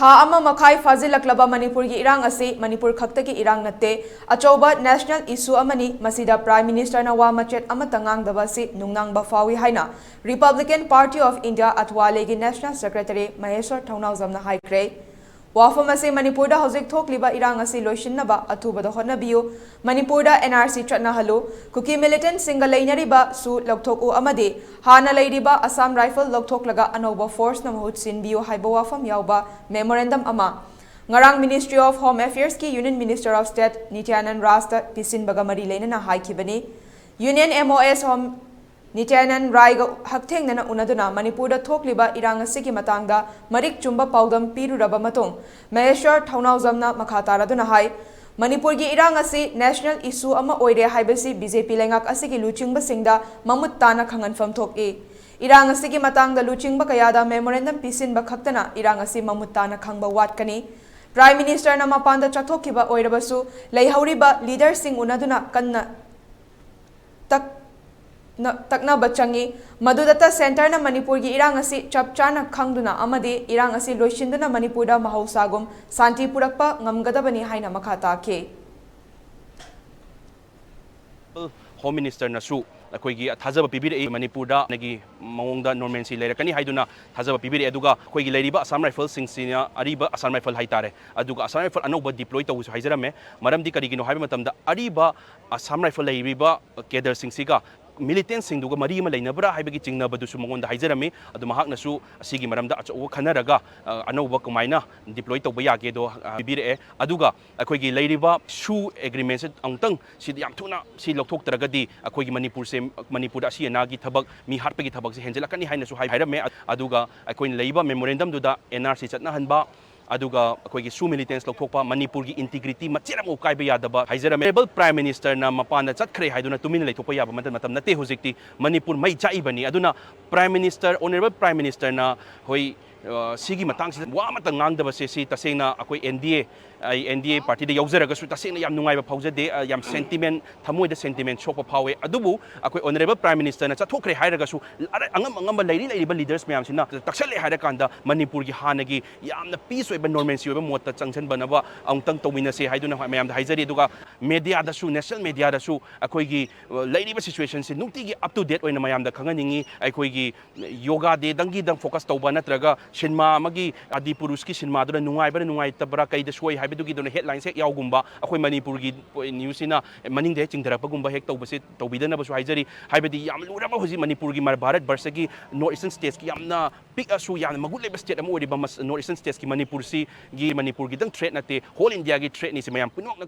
Tha ama makai fazilaklaba Manipur gi irang asi Manipur khakta ki irang natte achoba national issue amani masida Prime Minister na wa machet amatangang daba si nungnang ba fawi haina Republican Party of India atwale gi National Secretary Mahesh Thounaojam na haikre Wafam ase Manipur da hojik thokliba irang asi loishinnaba athuba da honabiyu Manipur da NRC chatna halu kuki militant single lainariba su lokthok u amade hana leiriba Assam Rifle lokthoklaga anoba force na mahut sinbiyu haiba wafam yauba memorandum ama ngarang Ministry of Home Affairs ki Union Minister of State Nityanand Rasta pisin bagamari lena na haikibani Union MOS Home Nityanand Raiga Haktengna Unaduna Manipur da Thokliba Irang Siki Matanga Marik Chumba Paudam Piruraba Matung Mahesh Thounaojamna Makhataraduna Hai Manipur gi Irang asi national issue ama oire haibasi BJP lengak asigi luchingba singda mamut tana khanganfam thoki Irang asigi matangda luchingba kayada memorandum pisinba khaktana Irang asi mamut tana khangba watkani Prime Minister na mapanda chathokiba oirabasu leihoriba leader sing unaduna kanna takna bachangi madudata center na Manipur gi irang asi chapchana khangduna amadi irang asi loishinduna Manipur da mahausagum santi purakpa ngamgadabani haina makhata ke Home Minister nasu akoigi thajaba pibire Manipur da nagi mawongda normalcy lerakani haiduna thajaba pibire aduga akoigi leiriba Assam Rifle singsinya ariba Assam Rifle haitare aduga Assam Rifle anoba deploy tawusu haijarame maramdi karigino haiba matamda ariba Assam Rifle leiriba cadre singsiga militant singduga mari ma leinabra haibagi chingnabadu mongonda haijarami adu mahaknasu asigi maramda achaw khanaraga anoba kumaina deploy tawba yage do bibire aduga akoigi leiriba shu agreement angtang si yam thuna si lokthok taragadi akoigi Manipur asi nagi thabak mi harpagi thabak se henjelakani hainasu hairame aduga akoin leiba memorandum duda NRC chatna hanba aduga akoigi su militants lokthokpa Manipur gi integrity machiram ukaiba yadaba haizarame rebel Prime Minister na mapana chatkhre haiduna tumin leithokpa yaba matam nate hojikti Manipur mai chaibani aduna Prime Minister honorable Prime Minister na hoi sigi matang si wa matang ngangdaba se si tasengna akoi NDA party de yauzaraga su tasengna yam nungaiba phaujade yam sentiment thamoida sentiment shokpa phawe adubu akoi honorable Prime Minister na chathokre hairaga su angam leiriba leaders mayam sina taksale haira kanda Manipur gi hanagi yamna peace oiba normalcy oiba mota changchan banaba angtang tawina se haiduna mayam da haizari aduga media da su national media da su akoi gi leiriba situation se nukti gi up to date oina mayam da khanganingi akoi gi yoga de dangi dang focus tawba natraga Shinma magi adi puruski Shinma do nungai tabra kai da suai haibedugi do headlines hek yaugumba akoi Manipur gi news ina maning de chingdarapagumba hek tawbase tawbidana basu haijari haibedi yam luraba hoji Manipur gi mar Bharat Barsha gi North Eastern states ki yamna big asu yam magul leba state amu oriba North Eastern states ki Manipur gi dang threat nate whole India gi threat ni se mayam punok na